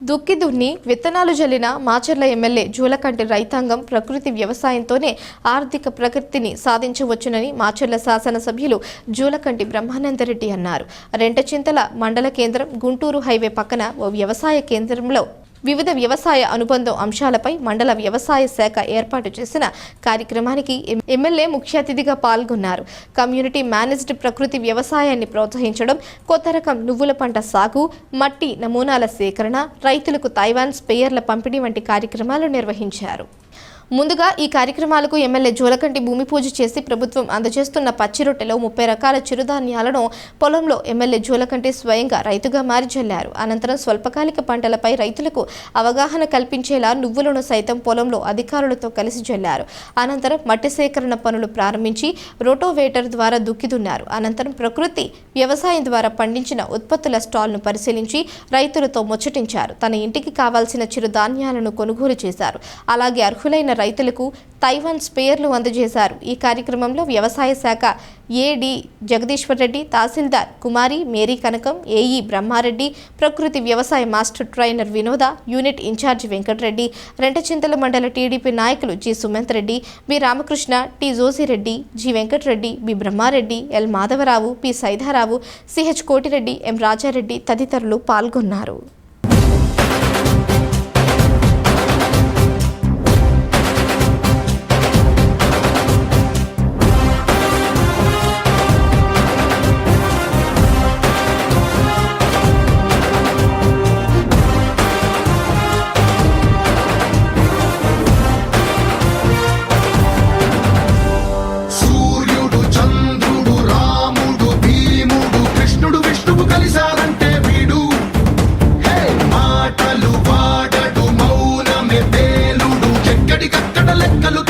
దుక్కి దున్ని విత్తనాలు జల్లిన మాచర్ల ఎమ్మెల్యే జూలకంటి రైతాంగం ప్రకృతి వ్యవసాయంతోనే ఆర్థిక ప్రగతిని సాధించవచ్చునని మాచర్ల శాసనసభ్యులు జూలకంటి బ్రహ్మానందరెడ్డి అన్నారు. రెంటచింతల మండల కేంద్రం గుంటూరు హైవే పక్కన ఓ వ్యవసాయ కేంద్రంలో వివిధ వ్యవసాయ అనుబంధ అంశాలపై మండల వ్యవసాయ శాఖ ఏర్పాటు చేసిన కార్యక్రమానికి ఎమ్మెల్యే ముఖ్య అతిథిగా పాల్గొన్నారు. కమ్యూనిటీ మేనేజ్డ్ ప్రకృతి వ్యవసాయాన్ని ప్రోత్సహించడం, కొత్త రకం నువ్వుల పంట సాగు, మట్టి నమూనాల సేకరణ, రైతులకు తైవాన్ స్ప్రేయర్ల పంపిణీ వంటి కార్యక్రమాలు నిర్వహించారు. ముందుగా ఈ కార్యక్రమాలకు ఎమ్మెల్యే జూలకంటి భూమి పూజ చేసి ప్రభుత్వం అందజేస్తున్న పచ్చి రొట్టెలో 30 రకాల చిరుధాన్యాలను పొలంలో ఎమ్మెల్యే జూలకంటి స్వయంగా రైతుగా మారి జల్లారు. అనంతరం స్వల్పకాలిక పంటలపై రైతులకు అవగాహన కల్పించేలా నువ్వులను సైతం పొలంలో అధికారులతో కలిసి జల్లారు. అనంతరం మట్టి సేకరణ పనులు ప్రారంభించి రోటోవేటర్ ద్వారా దుక్కి దున్నారు. అనంతరం ప్రకృతి వ్యవసాయం ద్వారా పండించిన ఉత్పత్తుల స్టాల్ను పరిశీలించి రైతులతో ముచ్చటించారు. తన ఇంటికి కావాల్సిన చిరుధాన్యాలను కొనుగోలు చేశారు. అలాగే అర్హులైన రైతులకు తైవాన్ స్ప్రేయర్లు అందజేశారు. ఈ కార్యక్రమంలో వ్యవసాయ శాఖ AD Jagadishwar Reddy, tahsildar Kumari Mary Kanakam, AE Brahma Reddy, ప్రకృతి వ్యవసాయ master trainer Vinoda, unit in charge Venkata Reddy, Rentachintala మండల టీడీపీ నాయకులు G Sumanth Reddy, B Ramakrishna, T Josi Reddy, G Venkata Reddy, B Brahma Reddy, L Madhava Rao, P Saida Rao, CH Koti Reddy, M Raja Reddy తదితరులు పాల్గొన్నారు. లెక్కలు